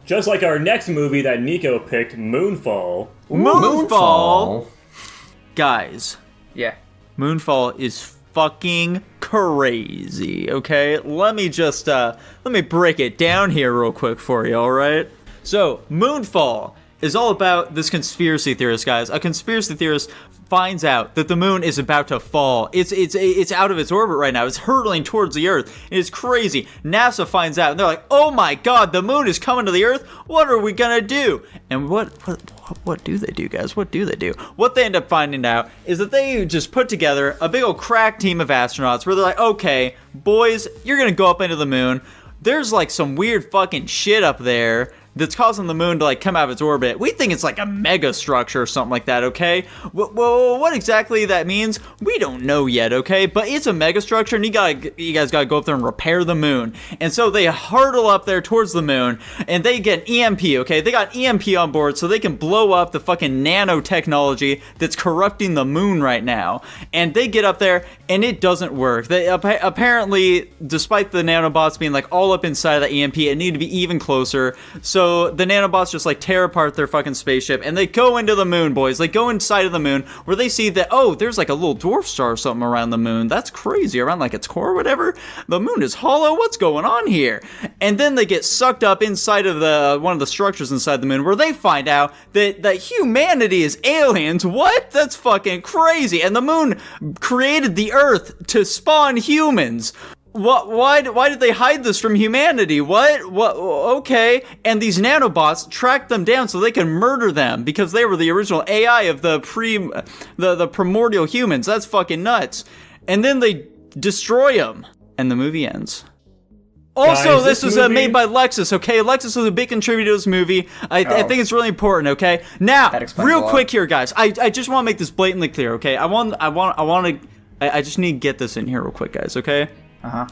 Just like our next movie that Nico picked, Moonfall. Moonfall? Guys. Yeah. Moonfall is fucking crazy, okay? Let me break it down here real quick for you, alright? So, Moonfall is all about this conspiracy theorist, guys. A conspiracy theorist finds out that the moon is about to fall. It's out of its orbit right now. It's hurtling towards the Earth. It's crazy. NASA finds out, and they're like, "Oh my God, the moon is coming to the Earth. What are we gonna do?" And what do they do, guys? What do they do? What they end up finding out is that they just put together a big old crack team of astronauts where they're like, "Okay, boys, you're gonna go up into the moon. There's like some weird fucking shit up there that's causing the moon to like come out of its orbit. We think it's like a mega structure or something like that, okay? Well, what exactly that means, we don't know yet, okay? But it's a mega structure, and you guys gotta go up there and repair the moon." And so they hurtle up there towards the moon, and they get EMP, okay? They got EMP on board so they can blow up the fucking nanotechnology that's corrupting the moon right now. And they get up there, and it doesn't work. They apparently, despite the nanobots being like all up inside of the EMP, it needed to be even closer. So the nanobots just like tear apart their fucking spaceship, and they go into the moon, boys. They go inside of the moon, where they see that, oh, there's like a little dwarf star or something around the moon. That's crazy, around like its core or whatever. The moon is hollow. What's going on here? And then they get sucked up inside of one of the structures inside the moon, where they find out that humanity is aliens. What? That's fucking crazy. And the moon created the Earth to spawn humans. What? Why did they hide this from humanity? What? Okay. And these nanobots tracked them down so they can murder them because they were the original AI of the primordial humans. That's fucking nuts. And then they destroy them, and the movie ends. Also, Guys, this was made by Lexus, okay? Lexus was a big contributor to this movie. I think it's really important, okay? Now, real quick here, guys. I just want to make this blatantly clear, okay? I just need to get this in here real quick, guys, okay? Uh-huh.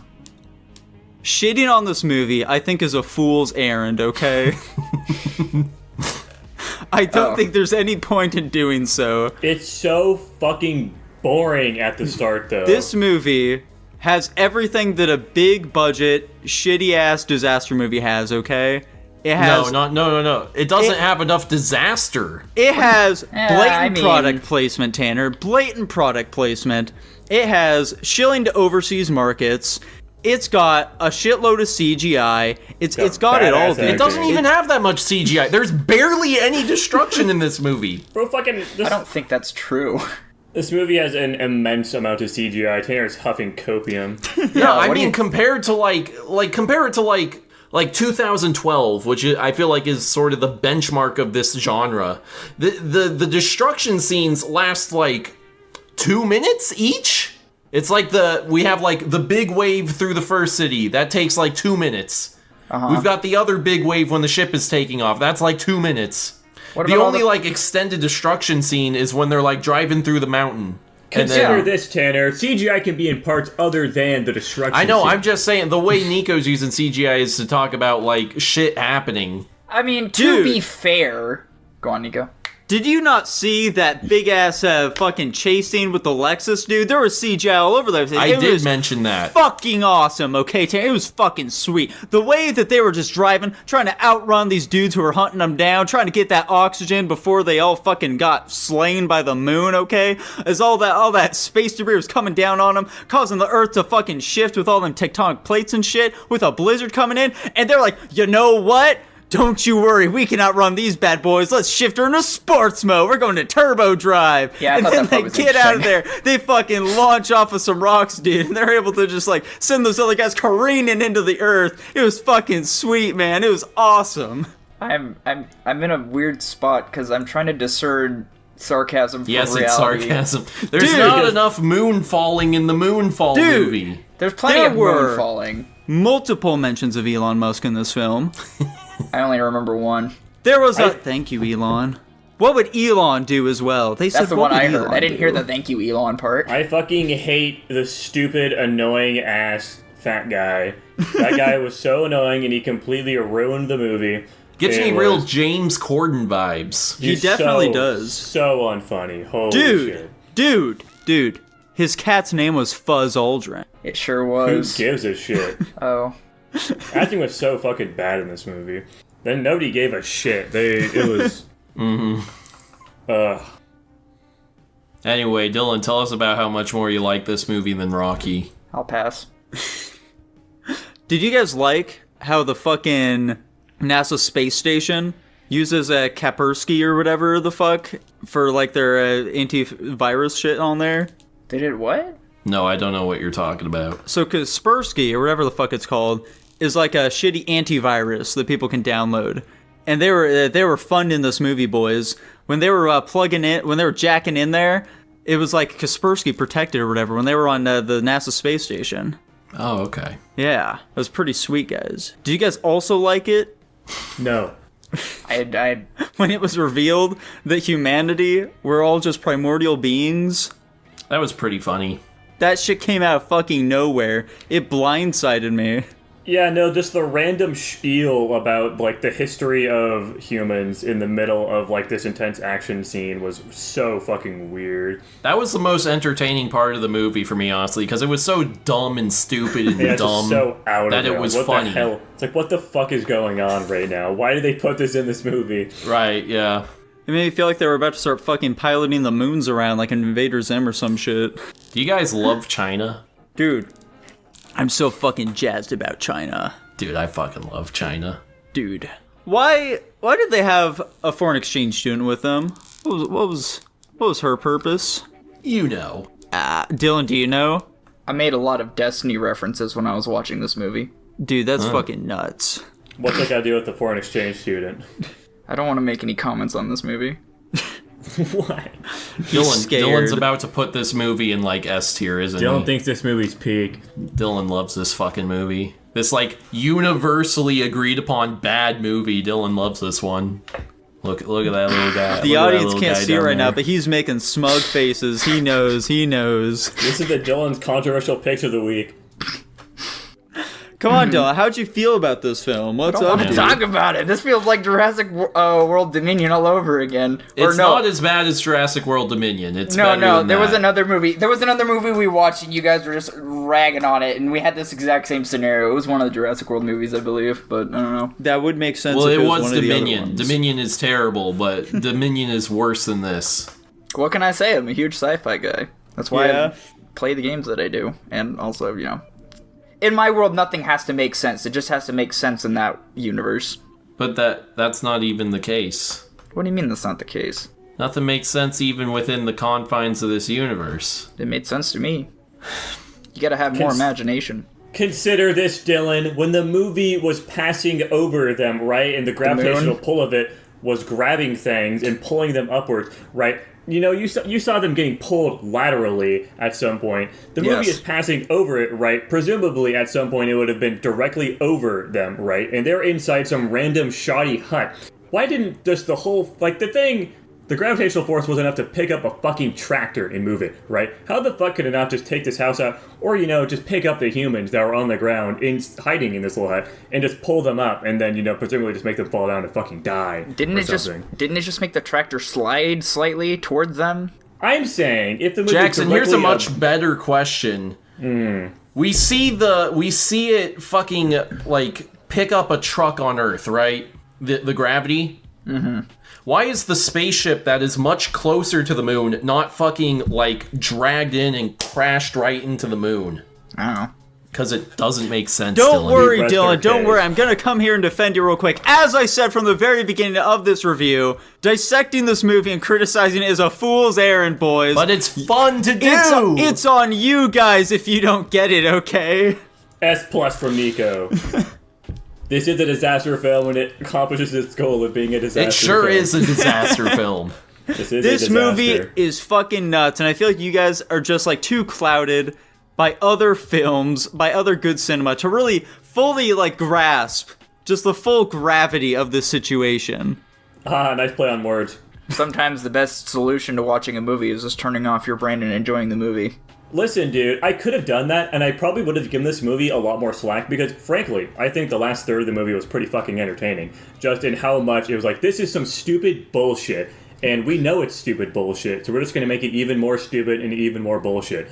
Shitting on this movie, I think, is a fool's errand, okay? I don't think there's any point in doing so. It's so fucking boring at the start, though. This movie has everything that a big budget, shitty-ass disaster movie has, okay? It has... No. It doesn't have enough disaster. It has blatant product placement, Tanner. Blatant product placement. It has shilling to overseas markets. It's got a shitload of CGI. It's got it all, dude. It doesn't even have that much CGI. There's barely any destruction in this movie. Bro, I don't think that's true. This movie has an immense amount of CGI. Tanner's huffing copium. No, I mean, compare it to like 2012, which I feel like is sort of the benchmark of this genre. The destruction scenes last like 2 minutes each. It's like we have like the big wave through the first city. That takes like 2 minutes. We've got the other big wave when the ship is taking off. That's like 2 minutes. The only like extended destruction scene is when they're like driving through the mountain. Consider this, Tanner. CGI can be in parts other than the destruction I know, scene. I'm just saying, the way Nico's using CGI is to talk about, like, shit happening. I mean, to be fair... Go on, Nico. Did you not see that big-ass fucking chase scene with the Lexus, dude? There was CGI all over there. I did mention that. Fucking awesome, okay, Tanner? It was fucking sweet. The way that they were just driving, trying to outrun these dudes who were hunting them down, trying to get that oxygen before they all fucking got slain by the moon, okay? As all that space debris was coming down on them, causing the Earth to fucking shift with all them tectonic plates and shit, with a blizzard coming in, and they're like, you know what? Don't you worry, we can outrun these bad boys. Let's shift her into sports mode. We're going to turbo drive. Yeah, and then they get out of there. They fucking launch off of some rocks, dude. And they're able to just like send those other guys careening into the earth. It was fucking sweet, man. It was awesome. I'm in a weird spot because I'm trying to discern sarcasm from reality. Yes, it's sarcasm. There's not enough moon falling in the Moonfall movie. There's plenty of moon falling. Multiple mentions of Elon Musk in this film. I only remember one. There was thank you, Elon. What would Elon do as well? They said that's the one I heard. I didn't hear the thank you, Elon part. I fucking hate the stupid, annoying ass fat guy. That guy was so annoying, and he completely ruined the movie. Gives me real James Corden vibes. He definitely does. So unfunny. Holy shit. Dude. His cat's name was Fuzz Aldrin. It sure was. Who gives a shit? Oh. Acting was so fucking bad in this movie. Then nobody gave a shit. It was... Anyway, Dylan, tell us about how much more you like this movie than Rocky. I'll pass. Did you guys like how the fucking NASA space station uses a Kaspersky or whatever the fuck for like their antivirus shit on there? They did what? No, I don't know what you're talking about. So Kaspersky, or whatever the fuck it's called, is like a shitty antivirus that people can download. And they were funding this movie, boys. When they were when they were jacking in there, it was like Kaspersky protected or whatever when they were on the NASA space station. Oh, okay. Yeah, it was pretty sweet, guys. Do you guys also like it? No. I When it was revealed that humanity were all just primordial beings? That was pretty funny. That shit came out of fucking nowhere. It blindsided me. Yeah, no, just the random spiel about, like, the history of humans in the middle of, like, this intense action scene was so fucking weird. That was the most entertaining part of the movie for me, honestly, because it was so dumb and stupid and Yeah, dumb just so out that of it was what funny. The hell? It's like, what the fuck is going on right now? Why did they put this in this movie? Right, yeah. It made me feel like they were about to start fucking piloting the moons around like an Invader Zim or some shit. Do you guys love China? Dude, I'm so fucking jazzed about China. Dude, I fucking love China. Dude. Why did they have a foreign exchange student with them? What was her purpose? You know. Dylan, do you know? I made a lot of Destiny references when I was watching this movie. Dude, that's fucking nuts. What's that got to do with the foreign exchange student? I don't want to make any comments on this movie. What? Dylan's about to put this movie in, like, S tier, isn't he? Dylan thinks this movie's peak. Dylan loves this fucking movie. This, like, universally agreed upon bad movie. Dylan loves this one. Look at that little guy. The audience can't see it right now, but he's making smug faces. He knows. This is the Dylan's controversial picks of the week. Come on, Dylan. How'd you feel about this film? What's I don't up, want to dude? talk about it. This feels like Jurassic World Dominion all over again. It's not as bad as Jurassic World Dominion. It's better than there was that. another movie. There was another movie we watched, and you guys were just ragging on it, and we had this exact same scenario. It was one of the Jurassic World movies, I believe, but I don't know. That would make sense. Well, if it was was one of the other Dominion. ones. Dominion is terrible, but Dominion is worse than this. What can I say? I'm a huge sci-fi guy. That's why Yeah. I play the games that I do, and also, in my world, nothing has to make sense. It just has to make sense in that universe. But that's not even the case. What do you mean that's not the case? Nothing makes sense even within the confines of this universe. It made sense to me. You gotta have more imagination. Consider this, Dylan. When the movie was passing over them, right, and the gravitational pull of it was grabbing things and pulling them upwards, right? You saw them getting pulled laterally at some point. The movie is passing over it, right? Presumably, at some point, it would have been directly over them, right? And they're inside some random shoddy hut. Why didn't just the gravitational force was enough to pick up a fucking tractor and move it, right? How the fuck could it not just take this house out, or, just pick up the humans that were on the ground hiding in this little hut, and just pull them up, and then, presumably just make them fall down and fucking die. Didn't it just make the tractor slide slightly towards them? I'm saying, if the movie Jackson, here's a much better question. We see it fucking, like, pick up a truck on Earth, right? The gravity? Mm-hmm. Why is the spaceship that is much closer to the moon not fucking, like, dragged in and crashed right into the moon? I don't know. Because it doesn't make sense, Don't Dylan. worry, Rest Dylan. our Don't case. worry. I'm going to come here and defend you real quick. As I said from the very beginning of this review, dissecting this movie and criticizing it is a fool's errand, boys. But it's fun to do! It's on you guys if you don't get it, okay? S+ from Nico. This is a disaster film and it accomplishes its goal of being a disaster It sure film. is a disaster film. This Movie is fucking nuts, and I feel like you guys are just like too clouded by other films, by other good cinema to really fully like grasp just the full gravity of this situation. Nice play on words. Sometimes the best solution to watching a movie is just turning off your brain and enjoying the movie. Listen, dude, I could have done that, and I probably would have given this movie a lot more slack, because, frankly, I think the last third of the movie was pretty fucking entertaining. Just in how much it was like, this is some stupid bullshit, and we know it's stupid bullshit, so we're just gonna make it even more stupid and even more bullshit.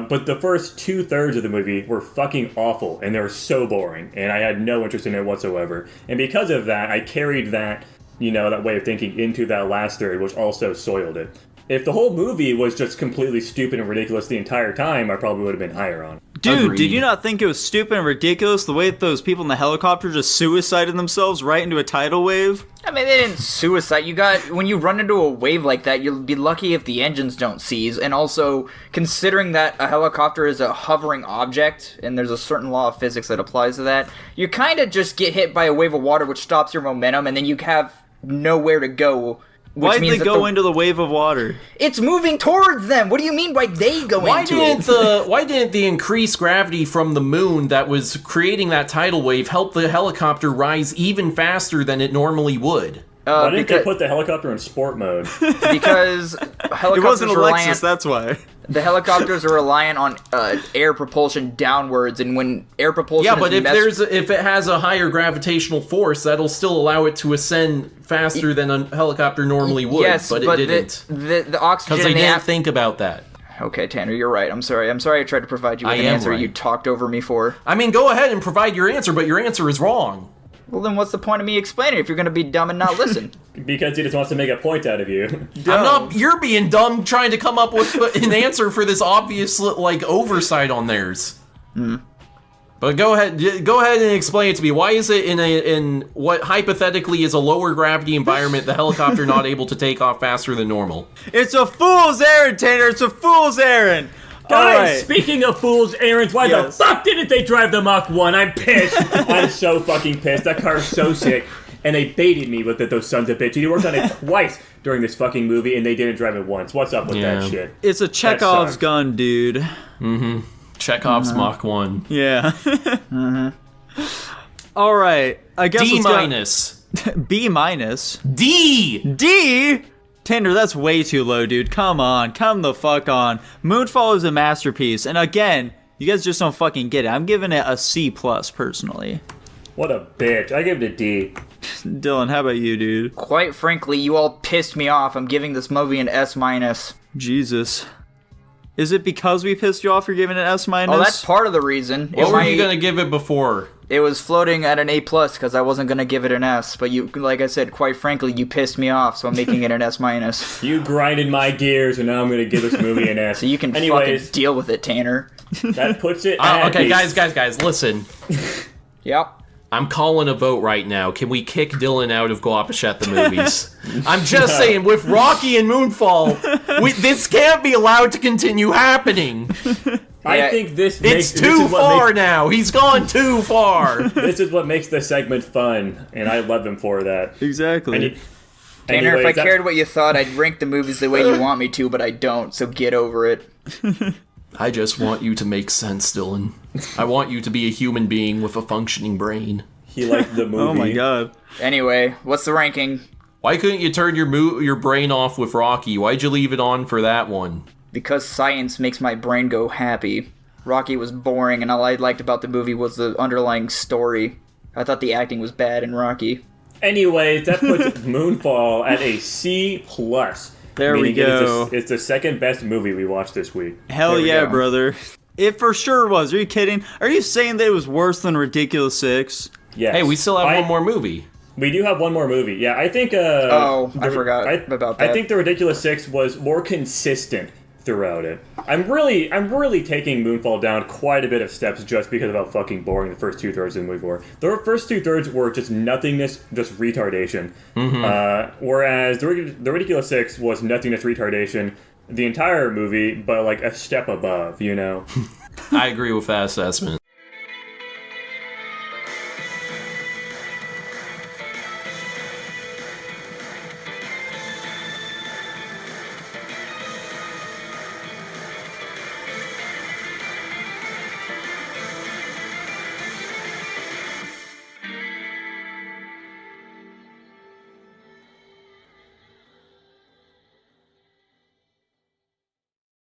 But the first 2/3 of the movie were fucking awful, and they were so boring, and I had no interest in it whatsoever. And because of that, I carried that, that way of thinking into that last third, which also soiled it. If the whole movie was just completely stupid and ridiculous the entire time, I probably would have been higher on it. Dude, Agreed. did you not think it was stupid and ridiculous the way that those people in the helicopter just suicided themselves right into a tidal wave? I mean, they didn't suicide. When you run into a wave like that, you'll be lucky if the engines don't seize. And also, considering that a helicopter is a hovering object, and there's a certain law of physics that applies to that, you kind of just get hit by a wave of water which stops your momentum, and then you have nowhere to go. Why'd they go into the wave of water? It's moving towards them. What do you mean by they go into it? Why didn't the increased gravity from the moon that was creating that tidal wave help the helicopter rise even faster than it normally would? Why didn't they put the helicopter in sport mode? Because helicopters It wasn't are Alexis, that's why. The helicopters are reliant on air propulsion downwards, and when air propulsion Yeah, but if it has a higher gravitational force, that'll still allow it to ascend faster than a helicopter normally would. Yes, but it didn't. The oxygen Because they didn't think about that. Okay, Tanner, you're right. I'm sorry. I tried to provide you with an answer you talked over me for. I mean, go ahead and provide your answer, but your answer is wrong. Well, then what's the point of me explaining if you're going to be dumb and not listen? Because he just wants to make a point out of you. You're being dumb trying to come up with an answer for this obvious, oversight on theirs. But go ahead and explain it to me. Why is it in what hypothetically is a lower gravity environment, the helicopter not able to take off faster than normal? It's a fool's errand, Tanner! It's a fool's errand! Guys, speaking of fool's errands, why the fuck didn't they drive the Mach 1? I'm pissed. I'm so fucking pissed. That car's so sick. And they baited me with it, those sons of bitches. He worked on it twice during this fucking movie, and they didn't drive it once. What's up with that shit? It's a Chekhov's gun, dude. Mm-hmm. Chekhov's Mach 1. Yeah. Alright, I guess D-. B minus. D! D? Tinder, that's way too low, dude. Come on. Come the fuck on. Moonfall is a masterpiece. And again, you guys just don't fucking get it. I'm giving it a C+, personally. What a bitch. I give it a D. Dylan, how about you, dude? Quite frankly, you all pissed me off. I'm giving this movie an S-. Jesus. Is it because we pissed you off you're giving it an S-? Oh, that's part of the reason. What were you going to give it before? It was floating at an A+ because I wasn't going to give it an S. But you, like I said, quite frankly, you pissed me off, so I'm making it an S-. You grinded my gears, and now I'm going to give this movie an S. So you can fucking deal with it, Tanner. That puts it at okay, guys, listen. Yep. I'm calling a vote right now. Can we kick Dylan out of Guapish at the movies? I'm just saying, with Rocky and Moonfall, this can't be allowed to continue happening. I think it's too far now. He's gone too far. This is what makes the segment fun, and I love him for that. Exactly. Tanner, if I cared what you thought, I'd rank the movies the way you want me to, but I don't, so get over it. I just want you to make sense, Dylan. I want you to be a human being with a functioning brain. He liked the movie. Oh my god. Anyway, what's the ranking? Why couldn't you turn your brain off with Rocky? Why'd you leave it on for that one? Because science makes my brain go happy. Rocky was boring, and all I liked about the movie was the underlying story. I thought the acting was bad in Rocky. Anyway, that puts Moonfall at a C+. There we go. It's the second best movie we watched this week. Hell yeah, brother. It for sure was. Are you kidding? Are you saying that it was worse than Ridiculous 6? Yes. Hey, we still have one more movie. We do have one more movie. Yeah, I think... I forgot about that. I think The Ridiculous 6 was more consistent throughout it. I'm really taking Moonfall down quite a bit of steps just because of how fucking boring the first 2/3 of the movie were. The first 2/3 were just nothingness, just retardation. Mm-hmm. Whereas The Ridiculous 6 was nothingness, retardation, the entire movie, but like a step above, you know? I agree with that assessment.